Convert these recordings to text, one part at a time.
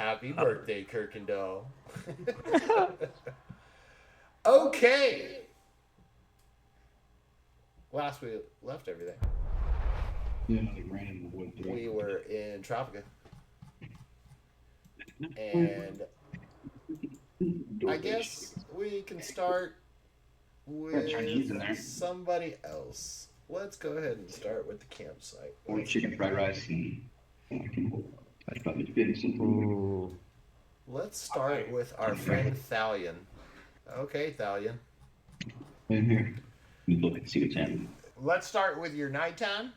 Happy birthday, Kuykendahl. Okay. Last we left everything, Yeah, like ran in the wood we through. were in Tropica, and I Doorbell. guess we can start Got Chinese with in there. somebody else. Let's go ahead and start with the campsite. Or chicken fried rice and I'd probably fit something. Ooh. Let's start with our friend Thalion. Okay, Thalion. In here. You look and see what's happening. Let's start with your nighttime.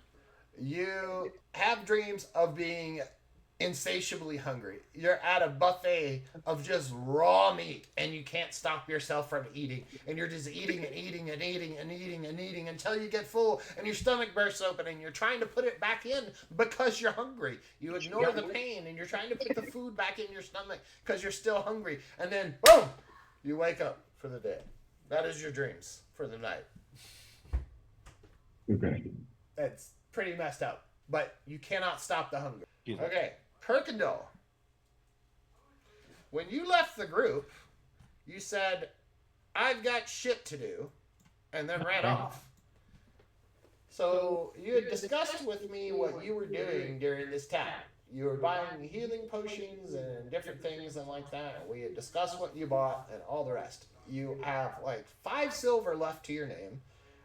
You have dreams of being insatiably hungry. You're at a buffet of just raw meat and you can't stop yourself from eating. And you're just eating and eating and eating and eating and eating until you get full and your stomach bursts open and you're trying to put it back in because you're hungry. You ignore the pain and you're trying to put the food back in your stomach because you're still hungry. And then, boom, you wake up for the day. That is your dreams for the night. Okay. It's pretty messed up, but you cannot stop the hunger. Excuse me. Okay, Kuykendahl. When you left the group, you said, I've got shit to do, and then ran off. So you had discussed with me what you were doing during this time. You were buying healing potions and different things and like that. We had discussed what you bought and all the rest. You have like 5 silver left to your name,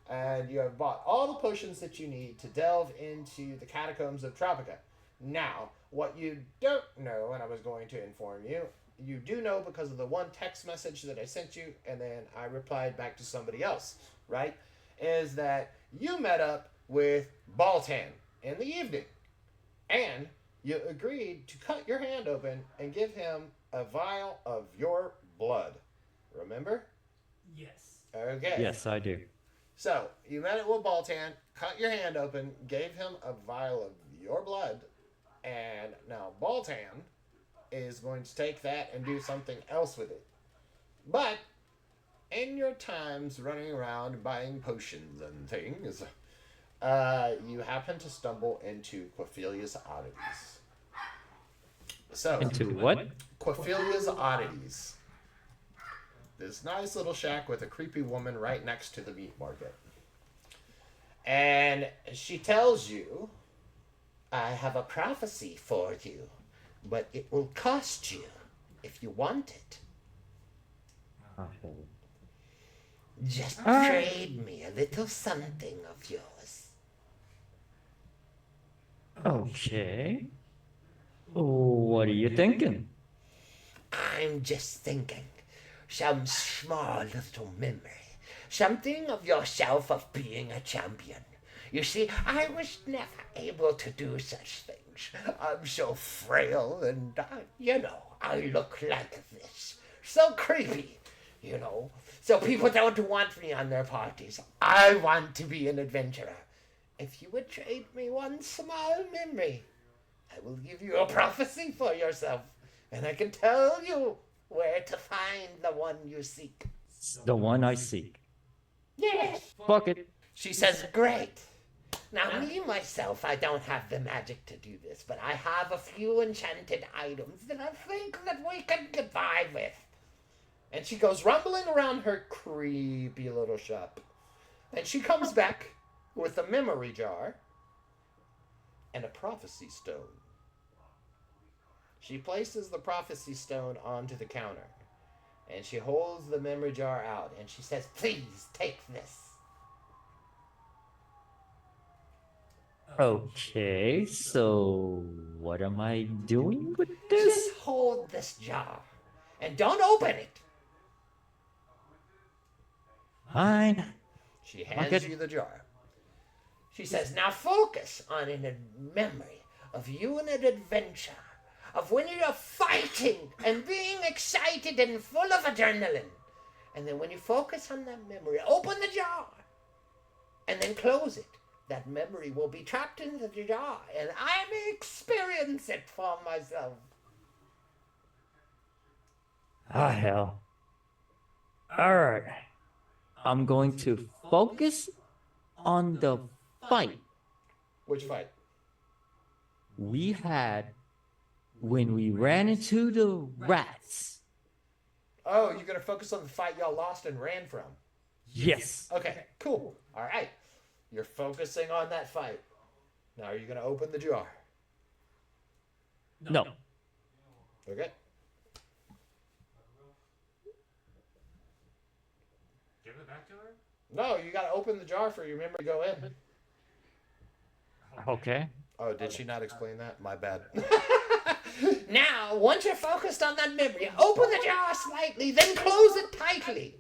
and you have bought all the potions that you need to delve into the catacombs of Tropica. Now, what you don't know, and I was going to inform you, you do know because of the one text message that I sent you, and then I replied back to somebody else, right? Is that you met up with Baltan in the evening, and you agreed to cut your hand open and give him a vial of your blood. Remember? Yes. Okay. Yes, I do. So, you met it with Baltan, cut your hand open, gave him a vial of your blood, and now Baltan is going to take that and do something else with it. But, in your times running around buying potions and things, you happen to stumble into Quaphilia's oddities. So, Into what? Quaphilia's oddities. This nice little shack with a creepy woman right next to the meat market. And she tells you, I have a prophecy for you, but it will cost you if you want it. Okay. Just trade me a little something of yours. Okay. What are you thinking? I'm just thinking, some small little memory. Something of yourself of being a champion. You see, I was never able to do such things. I'm so frail and, I look like this. So creepy, So people don't want me on their parties. I want to be an adventurer. If you would trade me one small memory, I will give you a prophecy for yourself, and I can tell you where to find the one you seek. The one I seek. Yes. Fuck it. She says, great. Now, me, myself, I don't have the magic to do this, but I have a few enchanted items that I think that we can get by with. And she goes rumbling around her creepy little shop. And she comes back with a memory jar and a prophecy stone. She places the prophecy stone onto the counter. And she holds the memory jar out and she says, please take this. Okay, so what am I doing with this? Just hold this jar and don't open it. Fine. She hands Okay. you the jar. She says, now focus on a memory of you in an adventure, of when you're fighting and being excited and full of adrenaline. And then when you focus on that memory, open the jar and then close it. That memory will be trapped in the jar and I may experience it for myself. Ah, hell. Alright. I'm going to focus on the fight Which fight? we had when we ran into the rats. Oh, you're gonna focus on the fight y'all lost and ran from. Yes. Okay, cool. All right, you're focusing on that fight. Now, are you gonna open the jar? No. Okay. Give it back to her? No, you gotta open the jar for your memory to go in. Okay. Oh, did she not explain that? My bad. Now, once you're focused on that memory, open the jar slightly, then close it tightly.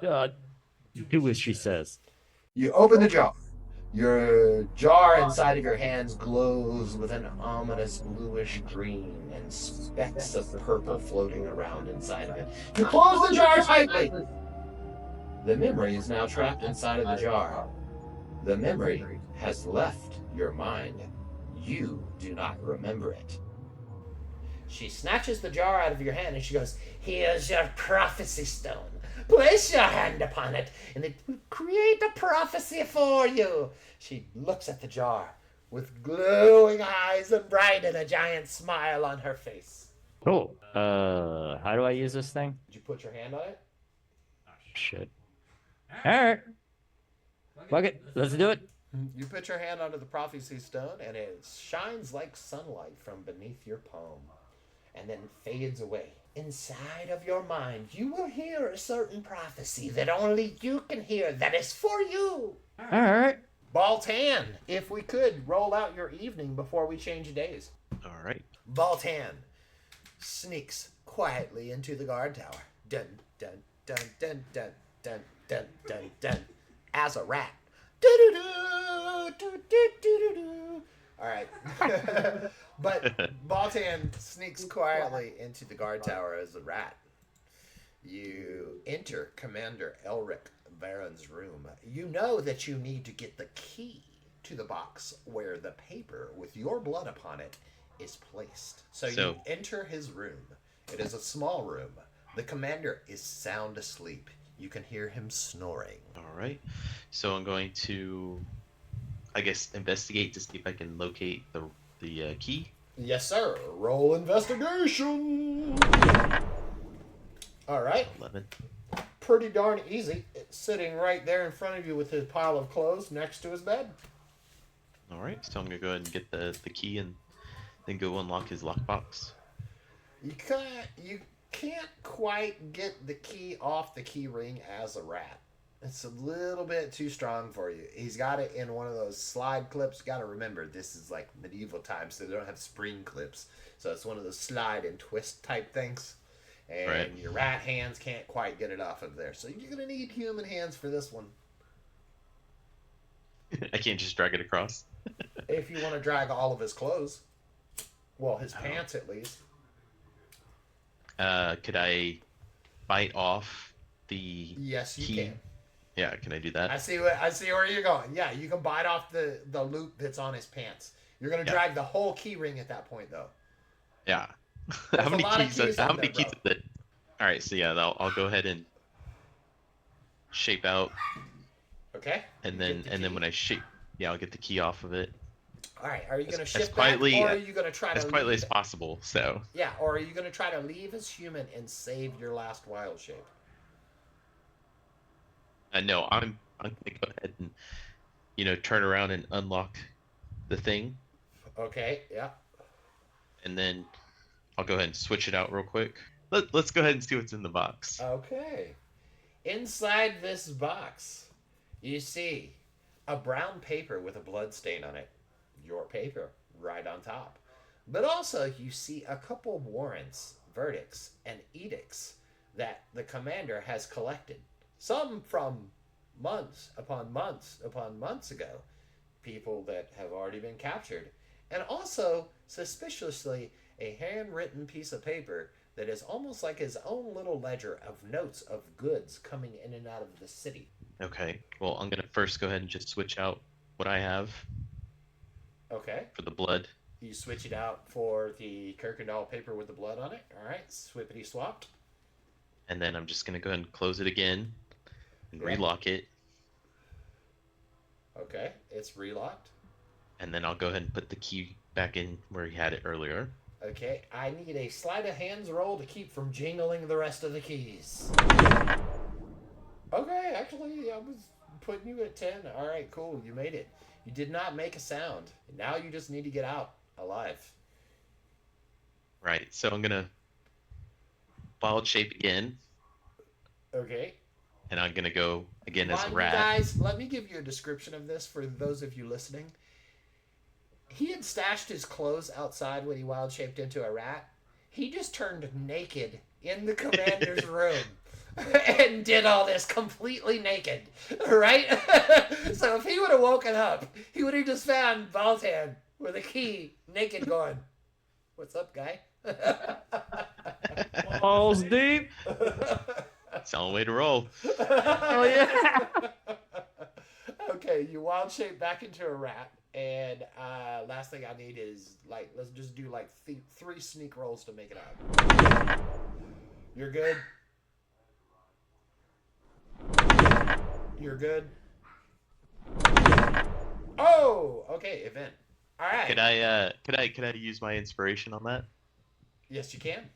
Do as she says. You open the jar. Your jar inside of your hands glows with an ominous bluish green and specks of purple floating around inside of it. You close the jar tightly. The memory is now trapped inside of the jar. The memory has left your mind. You do not remember it. She snatches the jar out of your hand and she goes, "Here's your prophecy stone. Place your hand upon it, and it will create a prophecy for you." She looks at the jar with glowing eyes and bright and a giant smile on her face. Cool. How do I use this thing? Did you put your hand on it? Shit. Alright. Fuck it. Let's do it. You put your hand onto the prophecy stone, and it shines like sunlight from beneath your palm, and then fades away. Inside of your mind, you will hear a certain prophecy that only you can hear, that is for you. Alright. Baltan, if we could, roll out your evening before we change days. All right. Baltan sneaks quietly into the guard tower. Dun, dun, dun, dun, dun, dun, dun, dun, dun, as a rat. All right. But Baltan sneaks quietly into the guard tower as a rat. You enter Commander Elric Baron's room. You know that you need to get the key to the box where the paper with your blood upon it is placed. So you enter his room. It is a small room. The commander is sound asleep. You can hear him snoring. All right. So I'm going to, I guess, investigate to see if I can locate the key. Yes, sir. Roll investigation. All right. 11. Pretty darn easy. It's sitting right there in front of you with his pile of clothes next to his bed. All right. So I'm gonna go ahead and get the key and then go unlock his lockbox. You can't quite get the key off the key ring as a rat. It's a little bit too strong for you. He's got it in one of those slide clips. Got to remember, this is like medieval times, so they don't have spring clips. So it's one of those slide and twist type things. And your rat hands can't quite get it off of there. So you're going to need human hands for this one. I can't just drag it across. If you want to drag all of his clothes. Well, his pants at least. Could I bite off the Yes, you key? can. Yeah, can I do that? I see where you're going. Yeah, you can bite off the loop that's on his pants. You're going to drag the whole key ring at that point, though. Yeah. There's How many a lot of keys? keys How on many there, keys bro. is it? All right. So yeah, I'll go ahead and shape out, Okay? and You then get the and then key. when I shape, yeah, I'll get the key off of it All right, are you going to as shift back, quietly or are you going to try as to quietly leave? as possible. So Yeah, or are you going to try to leave as human and save your last wild shape? no, I'm gonna go ahead and turn around and unlock the thing, Okay, yeah. and then I'll go ahead and switch it out real quick. Let's go ahead and see what's in the box. Okay. Inside this box, you see a brown paper with a blood stain on it. Your paper, right on top. But also, you see a couple warrants, verdicts, and edicts that the commander has collected. Some from months upon months upon months ago. People that have already been captured. And also, suspiciously, a handwritten piece of paper that is almost like his own little ledger of notes of goods coming in and out of the city. Okay. Well, I'm gonna first go ahead and just switch out what I have Okay. for the blood. You switch it out for the Kuykendahl paper with the blood on it. All right. Swippity swapped. And then I'm just gonna go ahead and close it again and Yeah. relock it. Okay. It's relocked. And then I'll go ahead and put the key back in where he had it earlier. Okay, I need a sleight of hands roll to keep from jingling the rest of the keys. Okay, actually, I was putting you at 10. All right, cool. You made it. You did not make a sound. Now you just need to get out alive. Right. So I'm gonna wild shape again, Okay. and I'm gonna go again as a Mind you rat. guys, let me give you a description of this for those of you listening. He had stashed his clothes outside when he wild shaped into a rat. He just turned naked in the commander's room and did all this completely naked, right? So if he would have woken up, he would have just found Baltan with a key, naked, going, "What's up, guy?" Balls deep. It's the only way to roll. Oh yeah. Okay, you wild shape back into a rat, and last thing I need is let's just do three sneak rolls to make it out. You're good. You're good. Oh, okay, event. All right. Could I use my inspiration on that? Yes, you can.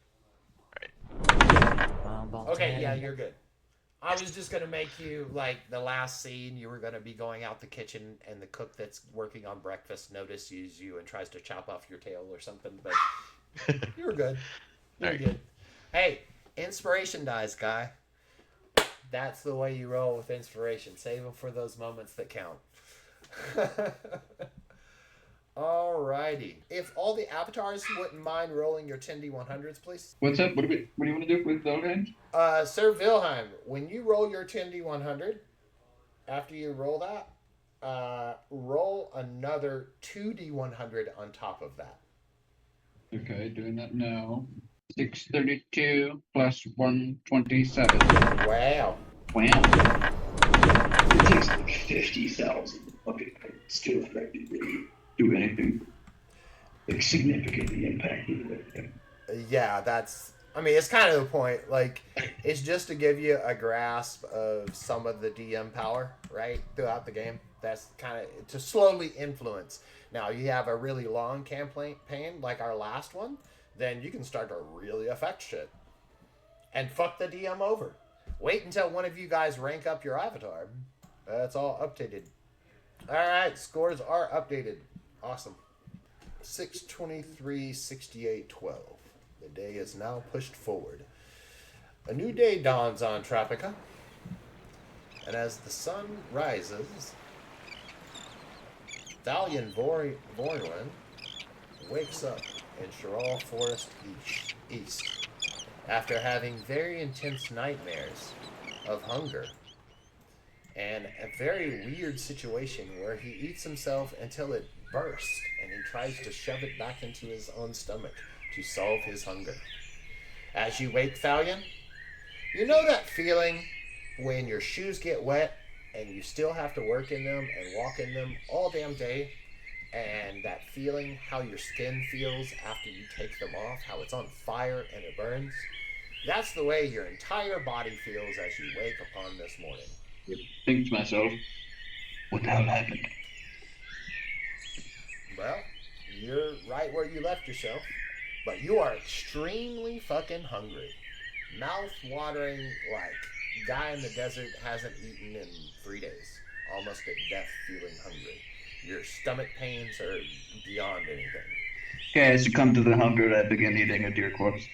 Balls Okay, dead. yeah, you're good. I was just gonna make you the last scene. You were gonna be going out the kitchen, and the cook that's working on breakfast notices you and tries to chop off your tail or something. But you were good. You're Alright. good. Hey, inspiration dies, guy. That's the way you roll with inspiration. Save them for those moments that count. Alrighty. If all the avatars wouldn't mind rolling your 10d100s, please. What's up? What do you want to do with the hand? Sir Wilhelm, when you roll your 10d100, after you roll that, roll another 2d100 on top of that. Okay, doing that now. 632 plus 127. Wow. Wow. It takes like 50,000 fucking still effectively do anything like significantly impacted it. Yeah, it's kind of the point. It's just to give you a grasp of some of the DM power, right, throughout the game. That's kind of to slowly influence. Now, you have a really long campaign, like our last one, then you can start to really affect shit. And fuck the DM over. Wait until one of you guys rank up your avatar. That's all updated. Alright, scores are updated. Awesome. 623, 68, 12. The day is now pushed forward. A new day dawns on Tropica. And as the sun rises, Thalion Vornwyn wakes up in Chiral Forest East after having very intense nightmares of hunger and a very weird situation where he eats himself until it bursts and he tries to shove it back into his own stomach to solve his hunger. As you wake, Thalion, you know that feeling when your shoes get wet and you still have to work in them and walk in them all damn day, and that feeling how your skin feels after you take them off, how it's on fire and it burns? That's the way your entire body feels as you wake upon this morning. Think to myself, what the hell happened? Well, you're right where you left yourself, but you are extremely fucking hungry. Mouth watering, guy in the desert hasn't eaten in 3 days. Almost at death, feeling hungry. Your stomach pains are beyond anything. Okay, I succumbed to the hunger and I began eating a deer corpse.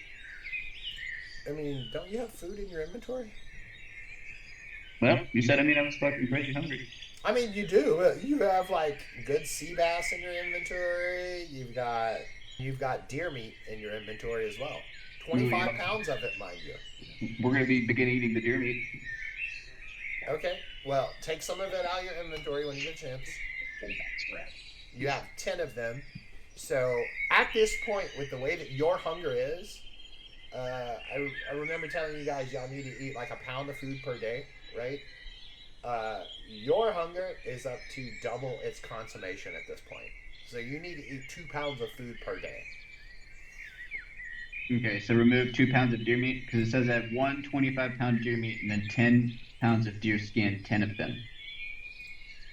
I mean, don't you have food in your inventory? Well, you said I was fucking crazy hungry. I mean, you do. You have good sea bass in your inventory. You've got deer meat in your inventory as well. 25 pounds of it, mind you. We're gonna begin eating the deer meat. Okay. Well, take some of it out of your inventory when you get a chance. You have 10 of them. So at this point, with the way that your hunger is, I remember telling you guys y'all need to eat a pound of food per day, right? Your hunger is up to double its consummation at this point. So you need to eat 2 pounds of food per day. Okay, so remove 2 pounds of deer meat, because it says I have 1 25-pound deer meat and then 10 pounds of deer skin, 10 of them.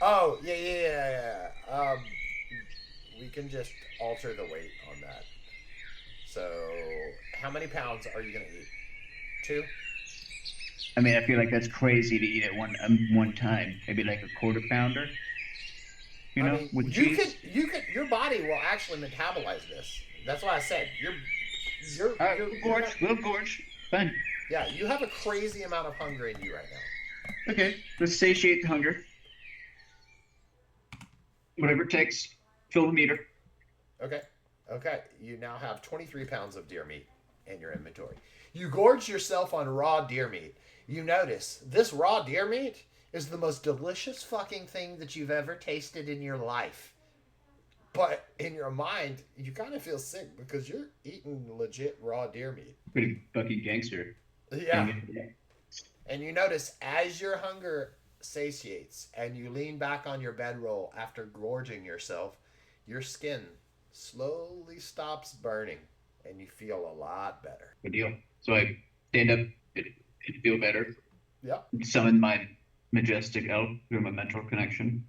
Oh, yeah. we can just alter the weight on that. So, how many pounds are you gonna eat? 2? I mean, I feel like that's crazy to eat at one time. Maybe like a quarter pounder. You know, with you cheese. could, your body will actually metabolize this. That's why I said you're, All right, you're we'll gorge. Fine. yeah, you have a crazy amount of hunger in you right now. Okay, let's satiate the hunger. Whatever it takes. Fill the meter. Okay. You now have 23 pounds of deer meat in your inventory. You gorge yourself on raw deer meat. You notice this raw deer meat is the most delicious fucking thing that you've ever tasted in your life. But in your mind, you kind of feel sick because you're eating legit raw deer meat. Pretty fucking gangster. Yeah. And you notice as your hunger satiates and you lean back on your bedroll after gorging yourself, your skin slowly stops burning and you feel a lot better. Good deal. So I stand up and feel better. Yep. Summon my majestic elf through my mental connection.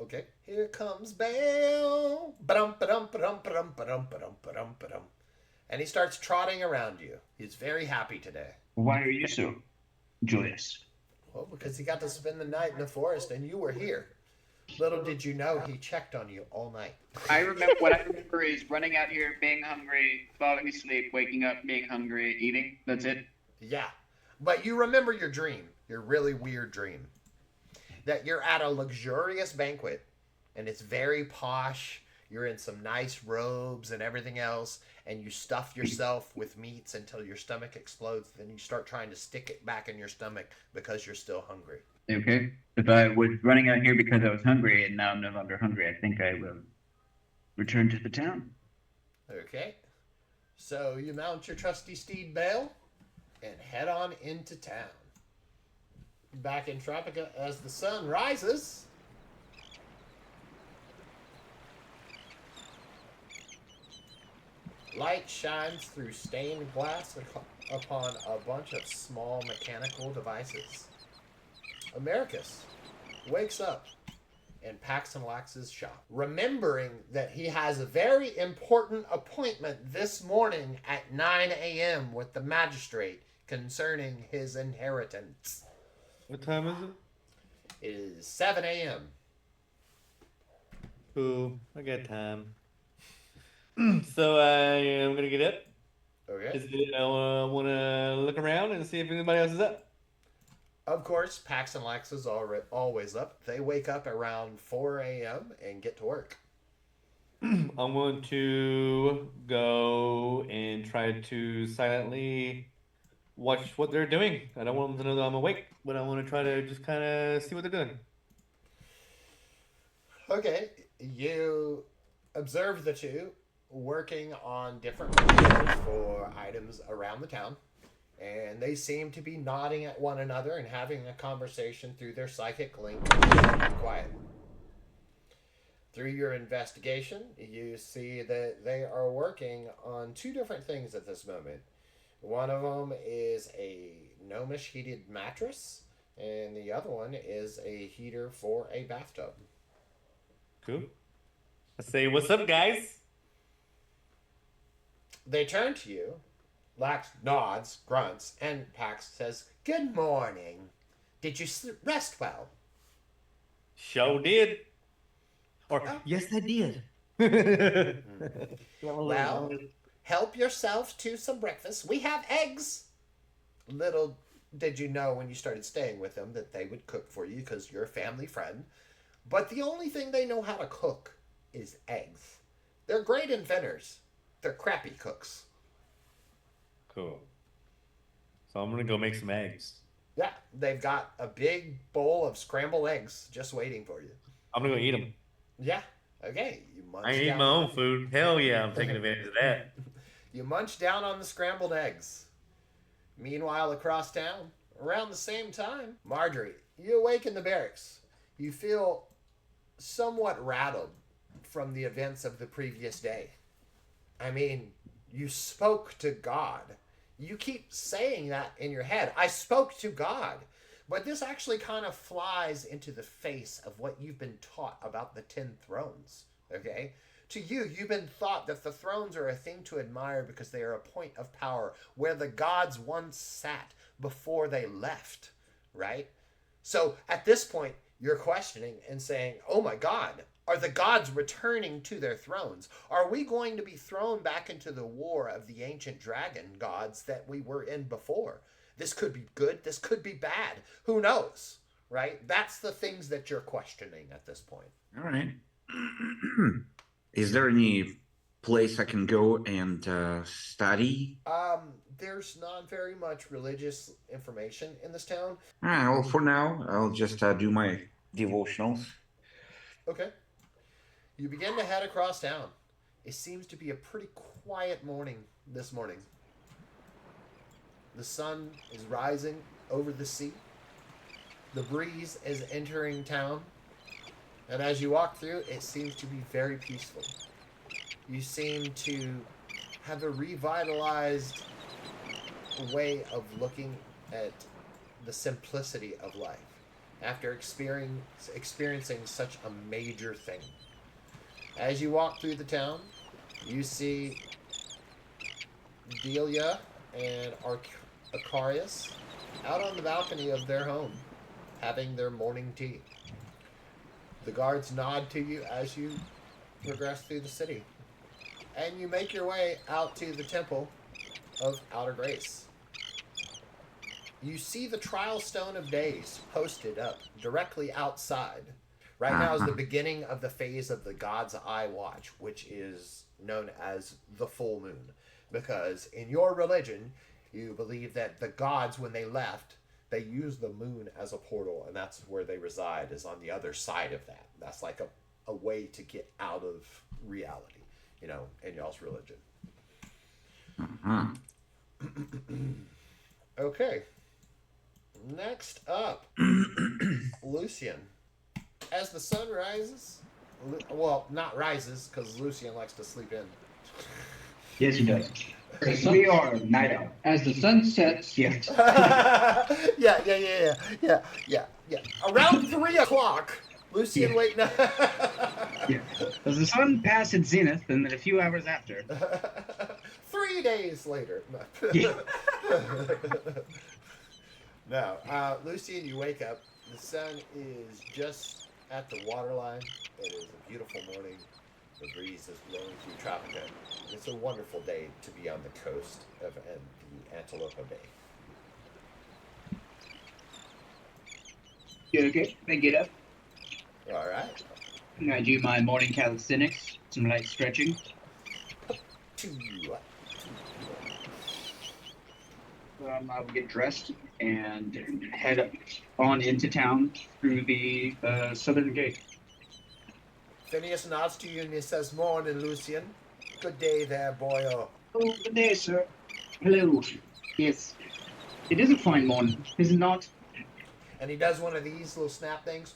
Okay. Here comes Bale. Ba-dum, ba-dum, ba-dum, ba-dum, ba-dum, ba-dum, ba-dum, ba-dum. And he starts trotting around you. He's very happy today. Why are you so joyous? Well, because he got to spend the night in the forest and you were here. Little did you know he checked on you all night. What I remember is running out here, being hungry, falling asleep, waking up, being hungry, eating. That's it. Yeah. But you remember your dream, your really weird dream. That you're at a luxurious banquet and it's very posh. You're in some nice robes and everything else, and you stuff yourself with meats until your stomach explodes. Then you start trying to stick it back in your stomach because you're still hungry. Okay. If I was running out here because I was hungry and now I'm no longer hungry, I think I will return to the town. Okay. So you mount your trusty steed Bale and head on into town. Back in Tropica as the sun rises. Light shines through stained glass upon a bunch of small mechanical devices. Americus wakes up in Pax and Lax's shop, remembering that he has a very important appointment this morning at 9 a.m. with the magistrate concerning his inheritance. What time is it? It is 7 a.m. Cool. I got time. So I am gonna get up. Okay. I want to look around and see if anybody else is up. Of course, Pax and Lax is always up. They wake up around 4 a.m. and get to work. I'm going to go and try to silently watch what they're doing. I don't want them to know that I'm awake, but I want to try to just kind of see what they're doing. Okay, you observe the two working on different computers for items around the town, and they seem to be nodding at one another and having a conversation through their psychic link. Quiet. Through your investigation, you see that they are working on 2 different things at this moment. One of them is a gnomish heated mattress, and the other one is a heater for a bathtub. Cool. I say, what's up, guys? They turn to you. Lax nods, grunts, and Pax says, "Good morning. Did you rest well?" Sure did. Or, yes, I did. Well, help yourself to some breakfast. We have eggs. Little did you know when you started staying with them that they would cook for you because you're a family friend. But the only thing they know how to cook is eggs. They're great inventors. They're crappy cooks. Cool. So I'm gonna go make some eggs. Yeah, they've got a big bowl of scrambled eggs just waiting for you. I'm gonna go eat them. Yeah, okay. You munch I ain't eating down. my own food. Hell yeah, I'm taking advantage of that. You munch down on the scrambled eggs. Meanwhile, across town, around the same time, Marjorie, you awake in the barracks. You feel somewhat rattled from the events of the previous day. I mean, you spoke to God. You keep saying that in your head. I spoke to God. But this actually kind of flies into the face of what you've been taught about the 10 thrones. Okay? To you, you've been thought that the thrones are a thing to admire because they are a point of power where the gods once sat before they left, right? So at this point, you're questioning and saying, oh my God, are the gods returning to their thrones? Are we going to be thrown back into the war of the ancient dragon gods that we were in before? This could be good. This could be bad. Who knows, right? That's the things that you're questioning at this point. All right. Is there any place I can go and study? There's not very much religious information in this town. Well, for now, I'll just do my devotionals. Okay. You begin to head across town. It seems to be a pretty quiet morning this morning. The sun is rising over the sea. The breeze is entering town. And as you walk through, it seems to be very peaceful. You seem to have a revitalized way of looking at the simplicity of life after experiencing such a major thing. As you walk through the town, you see Delia and Acarius out on the balcony of their home having their morning tea. The guards nod to you as you progress through the city, and you make your way out to the Temple of Outer Grace. You see the Trial Stone of Days posted up directly outside. Right now is the beginning of the phase of the God's Eye Watch, which is known as the full moon. Because in your religion, you believe that the gods, when they left, they used the moon as a portal, and that's where they reside, is on the other side of that. That's like a way to get out of reality, in y'all's religion. Okay. Next up, Lucian. As the sun rises, well, not rises, because Lucian likes to sleep in. Yes, he does. We are night out. As the sun sets, Yes. Yeah. Around 3 o'clock, Lucian waiting. Yeah. As the sun passed its zenith, and then a few hours after. 3 days later. Yeah. No, Lucian, you wake up. The sun is just at the waterline. It is a beautiful morning. The breeze is blowing through Tropica. It's a wonderful day to be on the coast of the Antelope Bay. okay, then get up. All right. I do my morning calisthenics, some light stretching. I will get dressed and head up on into town through the southern gate. Phineas nods to you and he says, "Morning, Lucian. Good day there, boyo." Oh, good day, sir. Hello. Yes. It is a fine morning, is it not? And he does one of these little snap things.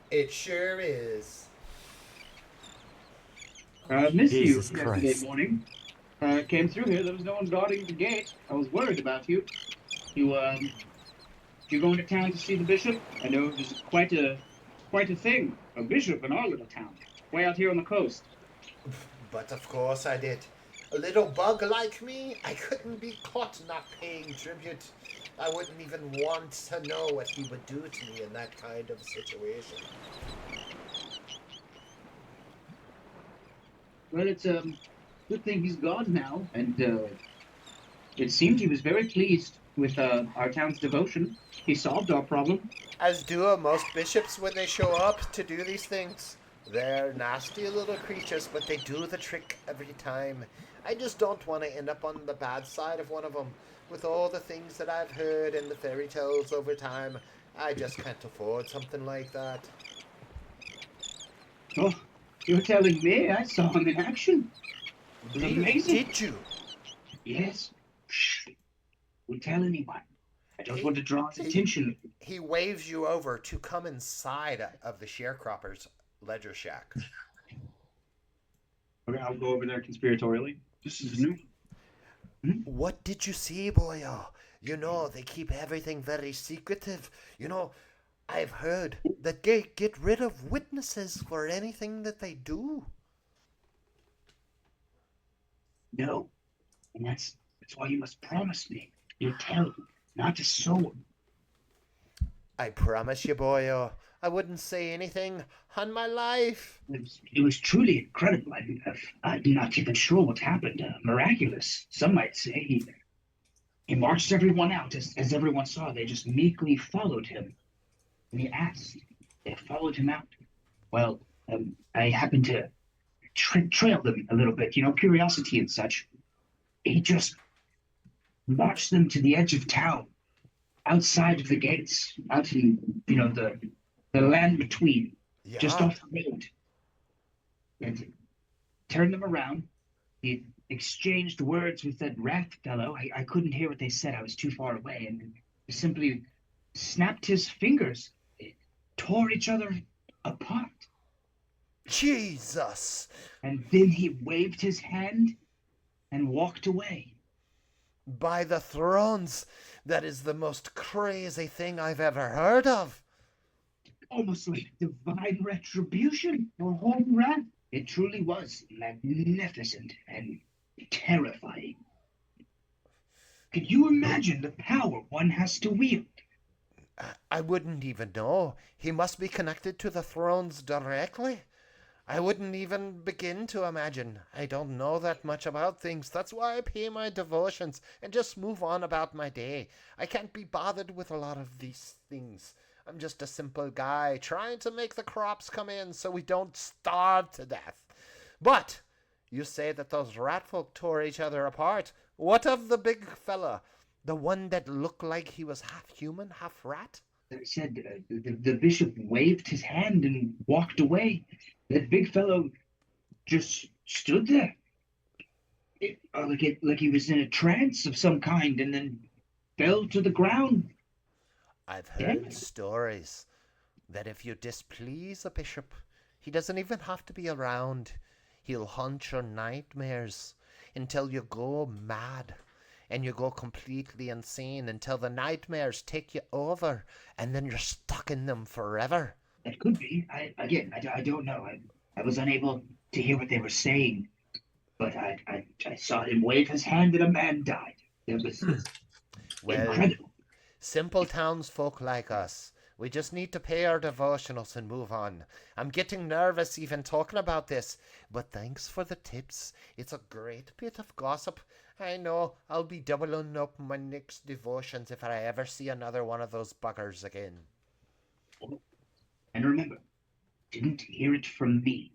It sure is. Missed Jesus you yesterday Christ. morning. Came through here. There was no one guarding the gate. I was worried about you. You going to town to see the bishop? I know there's quite a thing. A bishop in our little town, way out here on the coast. But of course I did. A little bug like me, I couldn't be caught not paying tribute. I wouldn't even want to know what he would do to me in that kind of situation. Well, it's a good thing he's gone now, and it seemed he was very pleased with our town's devotion. He solved our problem. As do most bishops when they show up to do these things. They're nasty little creatures, but they do the trick every time. I just don't want to end up on the bad side of one of them. With all the things that I've heard in the fairy tales over time, I just can't afford something like that. Oh, you're telling me I saw him in action? It was amazing. Did you? Yes. Shh. Don't tell anyone. I don't want to draw his attention. He waves you over to come inside of the sharecropper's ledger shack. Okay, I'll go over there conspiratorially. This is new. What did you see, boyo? They keep everything very secretive. I've heard that they get rid of witnesses for anything that they do. No. And that's why you must promise me. You'll tell him not to sow him. I promise you, boyo, I wouldn't say anything on my life. It was truly incredible. I'm not even sure what happened. Miraculous, some might say. He marched everyone out. As everyone saw, they just meekly followed him. And he asked. They followed him out. Well, I happened to trail them a little bit, curiosity and such. He just marched them to the edge of town, outside of the gates, out in, the land between, just Yeah. off the road. And turned them around. He exchanged words with that rat fellow. I couldn't hear what they said. I was too far away. And he simply snapped his fingers, tore each other apart. Jesus. And then he waved his hand and walked away. By the thrones, that is the most crazy thing I've ever heard of. Almost like divine retribution for home rat. It truly was magnificent and terrifying. Could you imagine the power one has to wield? I wouldn't even know. He must be connected to the thrones directly. I wouldn't even begin to imagine. I don't know that much about things. That's why I pay my devotions and just move on about my day. I can't be bothered with a lot of these things. I'm just a simple guy trying to make the crops come in so we don't starve to death. But you say that those rat folk tore each other apart. What of the big fella? The one that looked like he was half human, half rat? They said the bishop waved his hand and walked away. That big fellow just stood there, like he was in a trance of some kind, and then fell to the ground. I've heard stories that if you displease a bishop, he doesn't even have to be around. He'll haunt your nightmares until you go mad and you go completely insane until the nightmares take you over and then you're stuck in them forever. It could be. I don't know. I was unable to hear what they were saying, but I saw him wave his hand and a man died. It was Well, incredible. simple townsfolk like us, we just need to pay our devotionals and move on. I'm getting nervous even talking about this, but thanks for the tips. It's a great bit of gossip. I know I'll be doubling up my next devotions if I ever see another one of those buggers again. And remember, didn't hear it from me.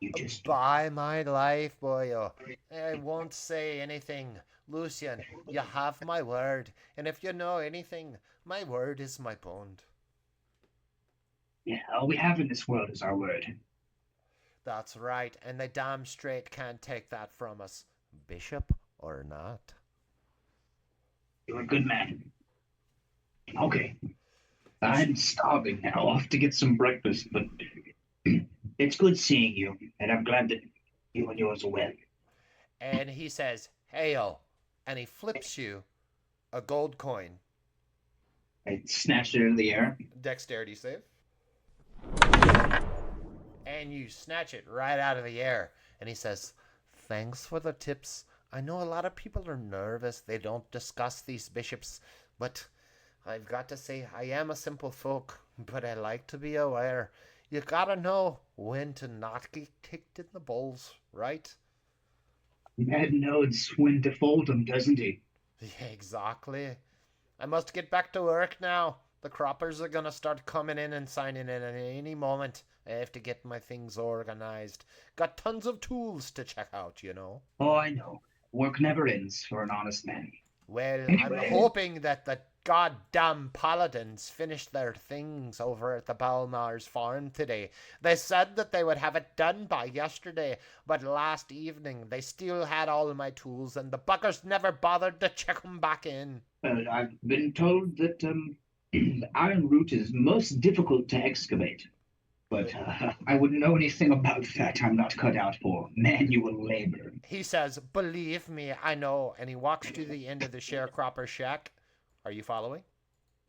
You just By my life, boyo, I won't say anything. Lucian, you have my word, and if you know anything, my word is my bond. all we have in this world is our word. That's right, and they damn straight can't take that from us, bishop or not. You're a good man. Okay. I'm starving now. Off to get some breakfast, but it's good seeing you, and I'm glad that you and yours are well. And he says, "Hail," and he flips you a gold coin. I snatched it in the air. Dexterity save. And you snatch it right out of the air. And he says, "Thanks for the tips. I know a lot of people are nervous. They don't discuss these bishops. But I've got to say, I am a simple folk. But I like to be aware. You gotta know when to not get kicked in the balls, right?" Ned knows when to fold them, doesn't he? Yeah, exactly. I must get back to work now. The croppers are gonna start coming in and signing in at any moment. I have to get my things organized. Got tons of tools to check out, you know. Oh, I know. Work never ends for an honest man. Well, Anyway. I'm hoping that the goddamn paladins finished their things over at the Balmar's farm today. They said that they would have it done by yesterday, but last evening they still had all of my tools and the buggers never bothered to check them back in. Well, I've been told that the iron root is most difficult to excavate. But I wouldn't know anything about that. I'm not cut out for manual labor. He says, "Believe me, I know," and he walks to the end of the sharecropper shack. Are you following?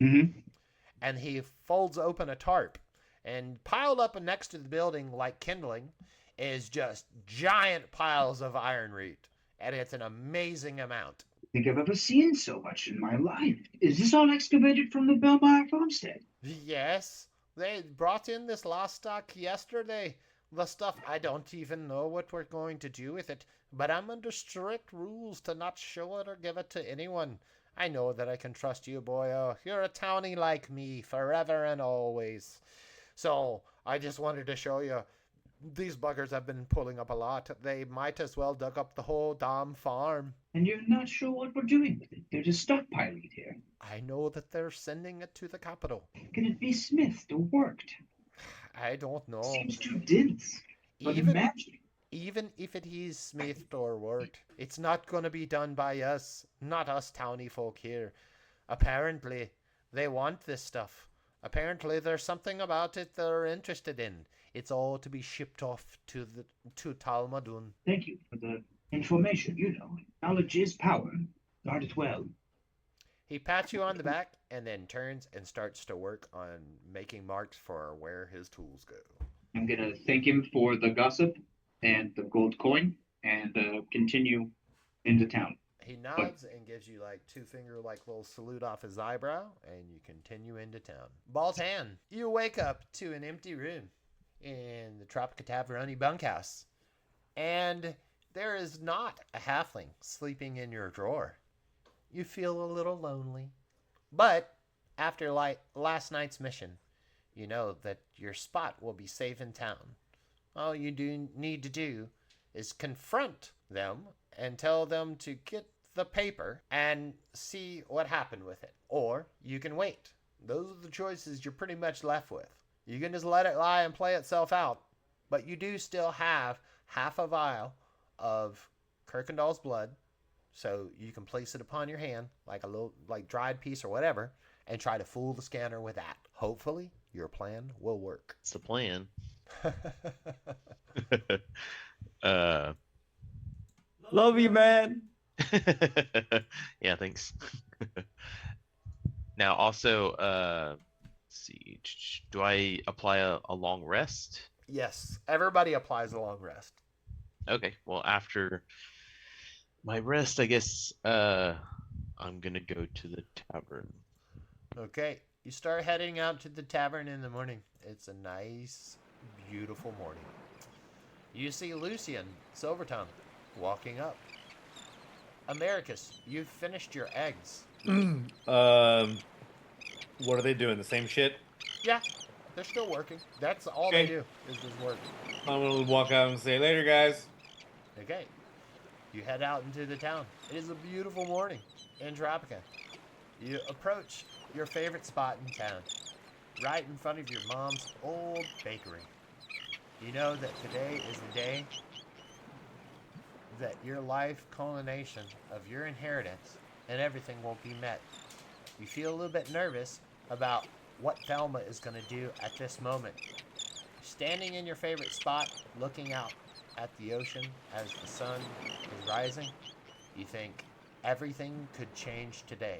Mm-hmm. And he folds open a tarp, and piled up next to the building like kindling is just giant piles of iron root. and it's an amazing amount. I think I've ever seen so much in my life. Is this all excavated from the Belmire farmstead? Yes, they brought in this last stock yesterday. The stuff, I don't even know what we're going to do with it, but I'm under strict rules to not show it or give it to anyone. I know that I can trust you, boyo. You're a townie like me, forever and always. So, I just wanted to show you. These buggers have been pulling up a lot. They might as well dug up the whole damn farm. And you're not sure what we're doing with it. They're just stockpiling it here. I know that they're sending it to the capital. Can it be smithed or worked? I don't know. Seems too dense. But imagine. Even if it is smithed or worked, it's not going to be done by us, not us towny folk here. Apparently, they want this stuff. Apparently, there's something about it they're interested in. It's all to be shipped off to Talmadun. Thank you for the information. You know, knowledge is power. Guard it well. He pats you on the back and then turns and starts to work on making marks for where his tools go. I'm gonna thank him for the gossip and the gold coin and continue into town. He nods and gives you like 2-finger like little salute off his eyebrow, and you continue into town. Baltan, you wake up to an empty room in the Tropica Taverni bunkhouse, and there is not a halfling sleeping in your drawer. You feel a little lonely, but after last night's mission, you know that your spot will be safe in town. All you do need to do is confront them and tell them to get the paper and see what happened with it. Or you can wait. Those are the choices you're pretty much left with. You can just let it lie and play itself out, but you do still have half a vial of Kuykendahl's blood, so you can place it upon your hand like a little dried piece or whatever, and try to fool the scanner with that. Hopefully, your plan will work. It's the plan. Love you, man. Yeah, thanks. Now, also, let's see. Do I apply a long rest? Yes, everybody applies a long rest. Okay, well, after my rest, I guess I'm gonna go to the tavern. Okay, you start heading out to the tavern in the morning. It's a nice, beautiful morning. You see Lucian, Silvertongue, walking up. Americus, you've finished your eggs. What are they doing? The same shit? Yeah, they're still working. That's all Okay. they do, is just work. I'm gonna walk out and say, later, guys. Okay, you head out into the town. It is a beautiful morning in Tropica. You approach your favorite spot in town, right in front of your mom's old bakery. You know that today is the day that your life culmination of your inheritance and everything will be met. You feel a little bit nervous about what Thelma is going to do at this moment. Standing in your favorite spot, looking out at the ocean as the sun is rising, you think everything could change today,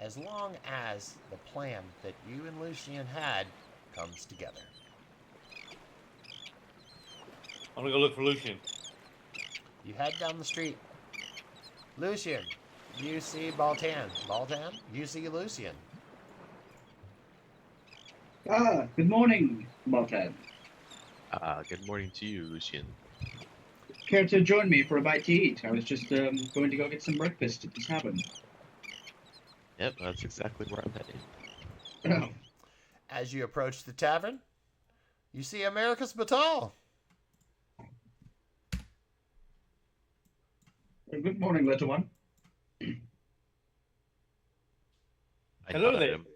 as long as the plan that you and Lucian had comes together. I'm gonna go look for Lucian. You head down the street. Lucian, you see Baltan. Baltan, you see Lucian. Ah, good morning, Baltan. Good morning to you, Lucian. Care to join me for a bite to eat? I was just going to go get some breakfast at the tavern. Yep, that's exactly where I'm heading. Oh, As you approach the tavern, you see Americus Batal. good morning, little one. I Hello nodded there. him.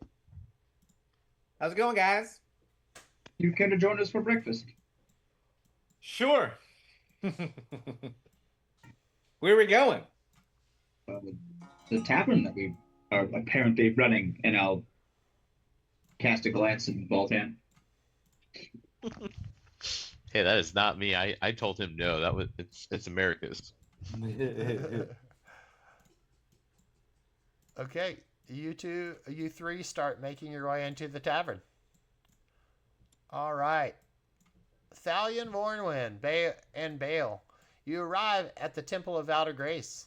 How's it going, guys? You care to join us for breakfast? Sure. Where are we going? The tavern that we are apparently running, and I'll cast a glance at Baltan. Hey, that is not me. I told him no. That was it's America's. Okay, you three start making your way into the tavern. All right. Thalion Vornwin and Bale, You arrive at the Temple of Outer Grace.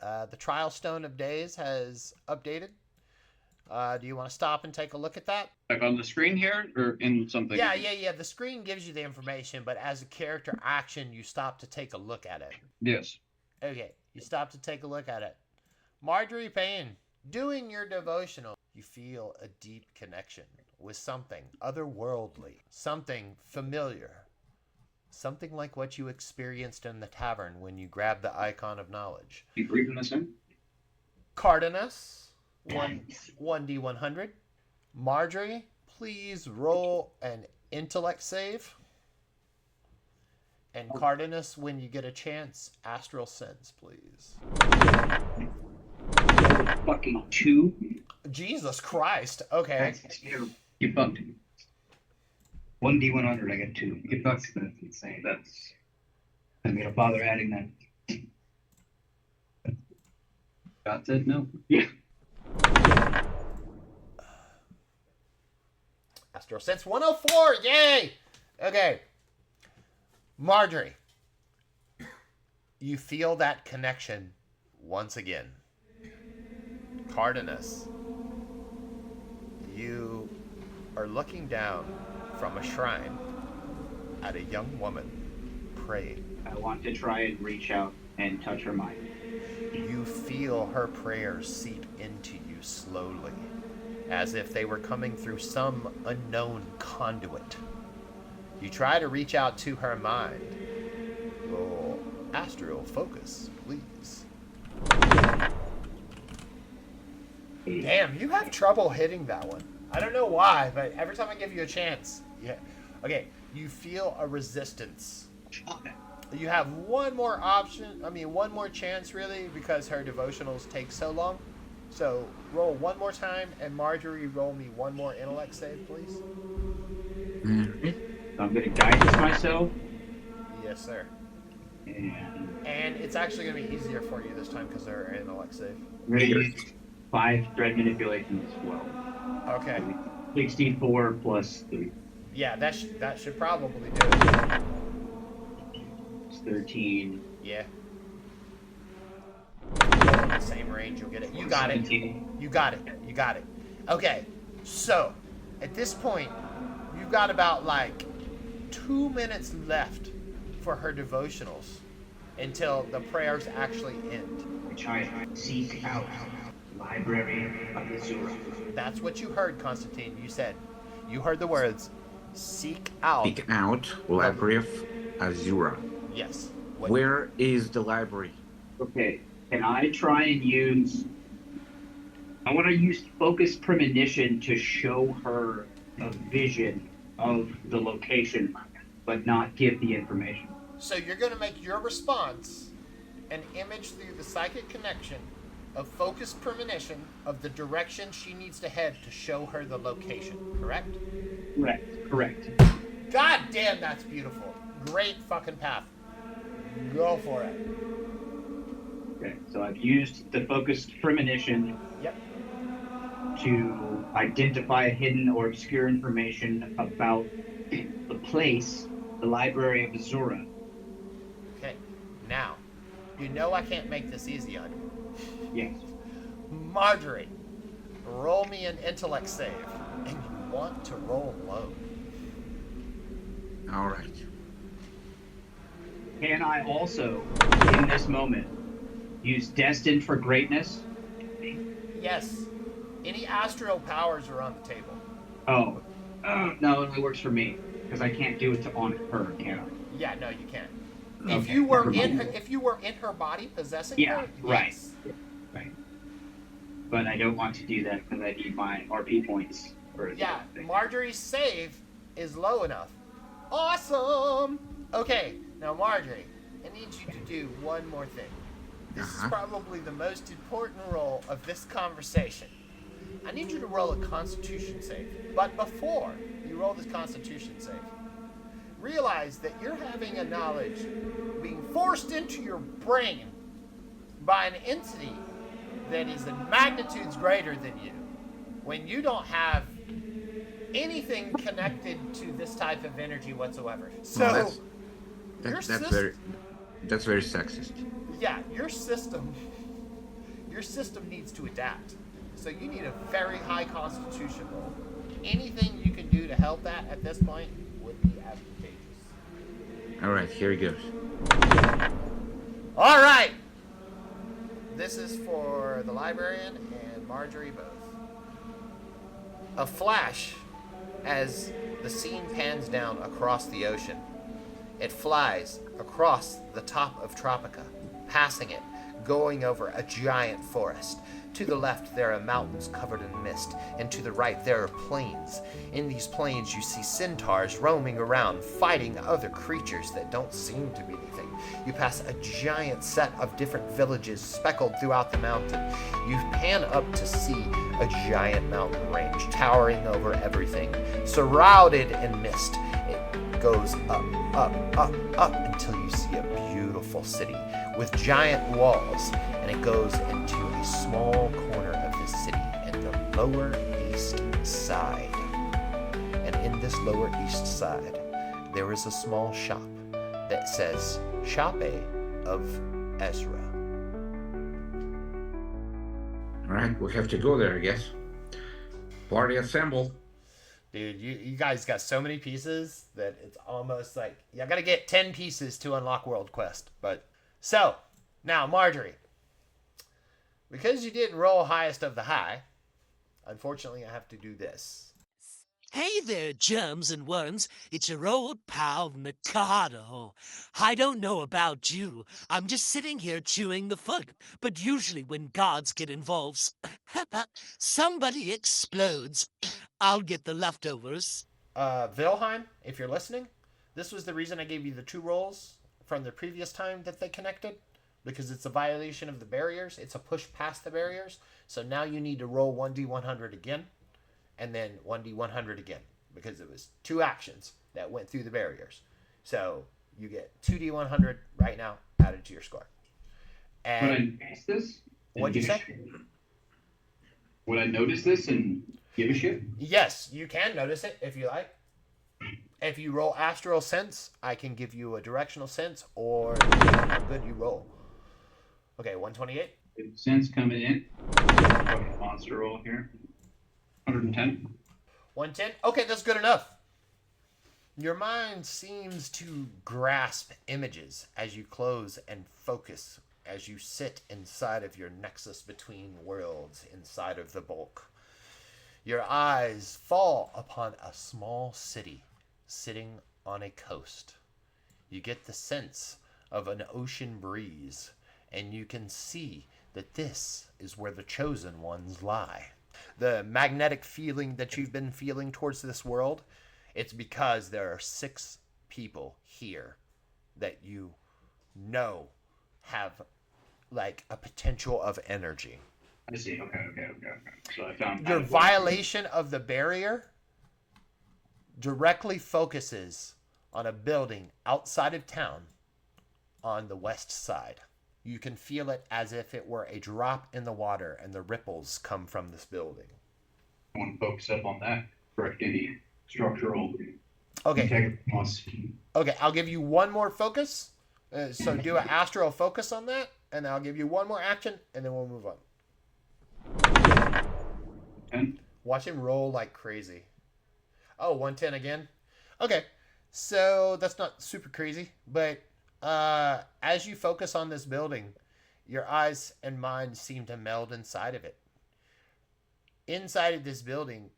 The Trial Stone of Days has updated. Do you want to stop and take a look at that? Like on the screen here, or in something? Yeah. The screen gives you the information, but as a character action, you stop to take a look at it. Yes. Okay, you stop to take a look at it. Marjorie Payne, doing your devotional, you feel a deep connection with something otherworldly, something familiar, something like what you experienced in the tavern when you grabbed the icon of knowledge. You breathing this in? Cardenas, 1d100. Marjorie, please roll an intellect save. And Cardenas, when you get a chance, astral sense, please. Fucking 2. Jesus Christ. Okay. Get fucked. 1d100, I get 2. Get fucked. That's insane. That's. I'm gonna bother adding that. God said no. Yeah. Astral sense 104. Yay. Okay. Marjorie, you feel that connection once again. Cardenas, you are looking down from a shrine at a young woman praying. I want to try and reach out and touch her mind. You feel her prayers seep into you slowly, as if they were coming through some unknown conduit. You try to reach out to her mind. Roll astral focus, please. Damn, you have trouble hitting that one. I don't know why, but every time I give you a chance, yeah. Okay, you feel a resistance. You have one more option, one more chance really, because her devotionals take so long. So roll one more time, and Marjorie, roll me one more intellect save, please. I'm gonna guidance myself. Yes, sir. And it's actually gonna be easier for you this time because they're intellect save. I'm gonna use 5 dread manipulation as well. Okay. 64 plus 3. Yeah, that should probably do it. It's 13. Yeah. In the same range, you'll get it. You got it. 17. You got it. You got it. Okay, so at this point, you've got about 2 minutes left for her devotionals until the prayers actually end. Which I seek out library of Azura. That's what you heard, Constantine. You heard the words, seek out. Seek out Library of Azura. Yes. Where is the library? Okay, can I try and use... I want to use focus premonition to show her a vision of the location, but not give the information. So you're going to make your response an image through the psychic connection of focus premonition of the direction she needs to head to show her the location, correct? Correct. God damn, that's beautiful. Great fucking path. Go for it. Okay, so I've used the focused premonition Yep. to identify hidden or obscure information about the place, the Library of Azura. Okay, now, you know I can't make this easy on you. Yes. Marjorie, roll me an intellect save, and you want to roll low. All right. Can I also, in this moment, use Destined for Greatness? Yes. Any astral powers are on the table. Oh. No, it only works for me, because I can't do it on her, can I? Yeah, no, you can't. Okay, If you were never in mind. her body possessing Yeah, her, right. yes. Right. But I don't want to do that because I need my RP points. Yeah, Marjorie's save is low enough. Awesome! Okay, now Marjorie, I need you to do one more thing. This is probably the most important roll of this conversation. I need you to roll a Constitution save. But before you roll this Constitution save, realize that you're having a knowledge being forced into your brain by an entity that is in magnitudes greater than you, when you don't have anything connected to this type of energy whatsoever. So, Your That's very sexist. Yeah, your system needs to adapt. So you need a very high constitution roll. Anything you can do to help that at this point would be advantageous. All right, here he goes. All right. This is for the librarian and Marjorie both. A flash as the scene pans down across the ocean. It flies across the top of Tropica, passing it, going over a giant forest. To the left, there are mountains covered in mist, and to the right, there are plains. In these plains, you see centaurs roaming around, fighting other creatures that don't seem to be anything. You pass a giant set of different villages speckled throughout the mountain. You pan up to see a giant mountain range towering over everything, surrounded in mist. It goes up, up, up, up until you see a beautiful city with giant walls, and it goes into a small corner of the city in the lower east side. And in this lower east side, there is a small shop that says Shape of Ezra. All right, we have to go there, I guess. Party assembled. Dude, you guys got so many pieces that it's almost like you gotta get 10 pieces to unlock World Quest. But so now, Marjorie, because you didn't roll highest of the high, unfortunately, I have to do this. Hey there, germs and worms. It's your old pal, Mikado. I don't know about you. I'm just sitting here chewing the fud. But usually when gods get involved, somebody explodes. I'll get the leftovers. Vilheim, if you're listening, this was the reason I gave you the 2 rolls from the previous time that they connected, because it's a violation of the barriers. It's a push past the barriers. So now you need to roll 1d100 again, and then 1d100 again, because it was 2 actions that went through the barriers. So you get 2d100 right now added to your score. And would I notice this? What'd you say? Would I notice this and give a shit? Yes, you can notice it if you like. If you roll astral sense, I can give you a directional sense, or how good you roll. Okay, 128. Sense coming in. Okay, monster roll here. 110. 110? Okay, that's good enough. Your mind seems to grasp images as you close and focus, as you sit inside of your nexus between worlds inside of the bulk. Your eyes fall upon a small city sitting on a coast. You get the sense of an ocean breeze, and you can see that this is where the chosen ones lie. The magnetic feeling that you've been feeling towards this world, it's because there are 6 people here that you know have like a potential of energy. I see. Okay. So I found your violation of the barrier directly focuses on a building outside of town on the west side. You can feel it as if it were a drop in the water, and the ripples come from this building. I want to focus up on that. Correct any structural. Okay. Okay, I'll give you one more focus. So do an astral focus on that, and I'll give you one more action, and then we'll move on. 10. Watch him roll like crazy. Oh, 110 again? Okay, so that's not super crazy, but as you focus on this building, your eyes and mind seem to meld inside of it. Inside of this building,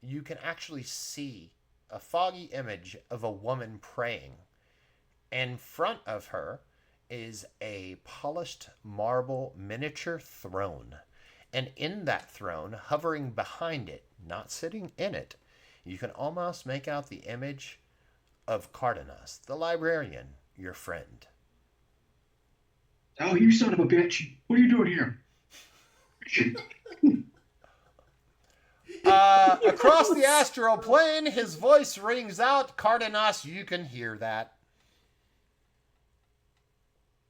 you can actually see a foggy image of a woman praying. In front of her is a polished marble miniature throne. And in that throne, hovering behind it, not sitting in it, you can almost make out the image of Cardenas, the librarian, your friend. Oh, you son of a bitch. What are you doing here? Across the astral plane, his voice rings out. Cardenas, you can hear that.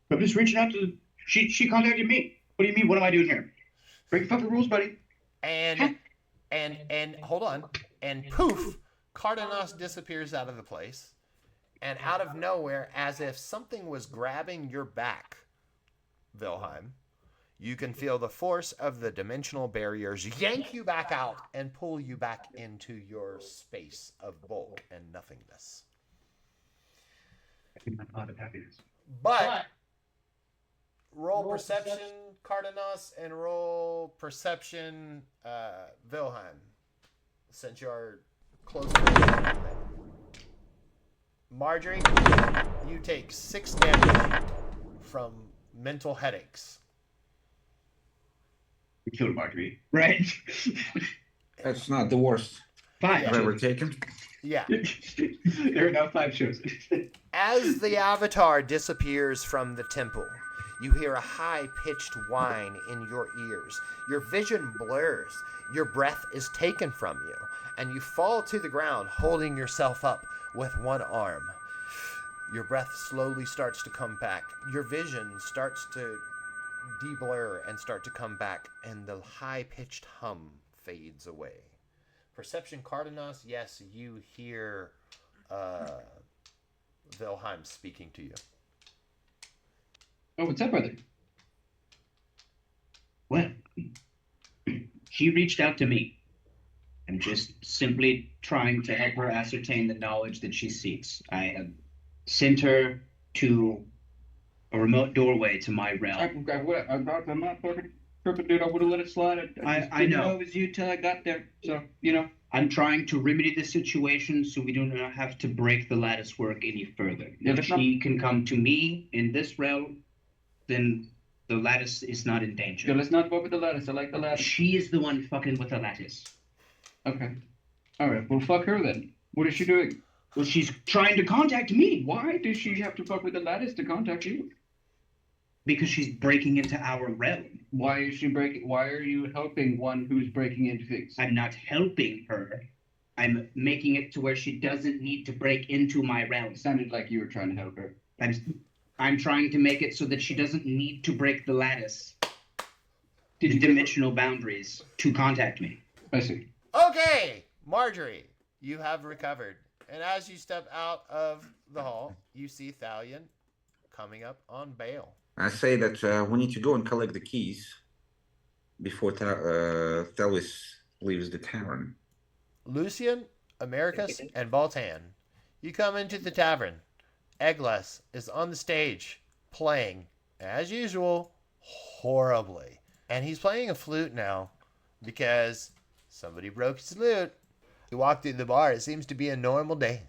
I'm just reaching out to... She contacted me. What do you mean? What am I doing here? Break fucking rules, buddy. And hold on. And poof, Cardenas disappears out of the place. And out of nowhere, as if something was grabbing your back, Wilhelm, you can feel the force of the dimensional barriers yank you back out and pull you back into your space of bulk and nothingness. I think I'm out of happiness. But roll perception, Cardenas, and roll perception, Wilhelm, since you're close to the thing. Marjorie, you take 6 damage from mental headaches. We killed Marjorie. Right? That's not the worst 5. I've ever taken. Yeah. There are now 5 shows. As the avatar disappears from the temple, you hear a high-pitched whine in your ears. Your vision blurs. Your breath is taken from you, and you fall to the ground, holding yourself up with one arm. Your breath slowly starts to come back. Your vision starts to de-blur and start to come back, and the high-pitched hum fades away. Perception, Cardenas, yes, you hear Wilhelm speaking to you. Oh, what's up, brother? Well, she reached out to me. I'm just simply trying to help her ascertain the knowledge that she seeks. I have sent her to a remote doorway to my realm. I'm not fucking tripping, dude. I would have let it slide. I know. It was you till I got there. So, I'm trying to remedy the situation so we do not have to break the lattice work any further. Yeah, If she can come to me in this realm, then the lattice is not in danger. Yo, let's not fuck with the lattice. I like the lattice. She is the one fucking with the lattice. Okay. All right. Well, fuck her then. What is she doing? Well, she's trying to contact me Why does she have to fuck with the lattice to contact you? because she's breaking into our realm. Why is she breaking? Why are you helping one who's breaking into things? I'm not helping her. I'm making it to where she doesn't need to break into my realm. It sounded like you were trying to help her. I'm trying to make it so that she doesn't need to break the lattice, Did the you dimensional boundaries, to contact me. I see. Okay, Marjorie, you have recovered. And as you step out of the hall, you see Thalion coming up on bail. I say that we need to go and collect the keys before Thalis leaves the tavern. Lucian, Americus, and Baltan, you come into the tavern. Eglas is on the stage, playing, as usual, horribly. And he's playing a flute now, because somebody broke his lute. You walk through the bar, it seems to be a normal day.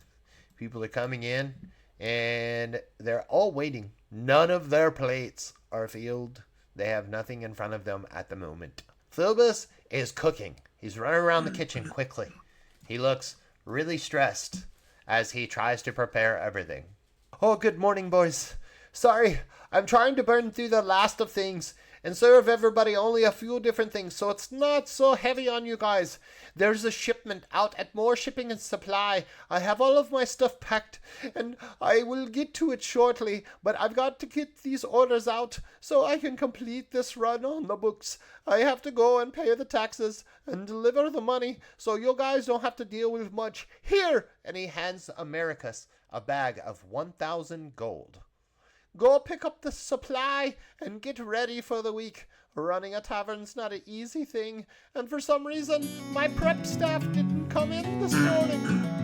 People are coming in, and they're all waiting. None of their plates are filled. They have nothing in front of them at the moment. Philbus is cooking. He's running around the kitchen quickly. He looks really stressed as he tries to prepare everything. Oh, good morning, boys. Sorry, I'm trying to burn through the last of things and serve everybody only a few different things, so it's not so heavy on you guys. There's a shipment out at More Shipping and Supply. I have all of my stuff packed, and I will get to it shortly, but I've got to get these orders out so I can complete this run on the books. I have to go and pay the taxes and deliver the money, so you guys don't have to deal with much. Here! And he hands Americus a bag of 1,000 gold. Go pick up the supply and get ready for the week. Running a tavern's not an easy thing, and for some reason, my prep staff didn't come in this morning.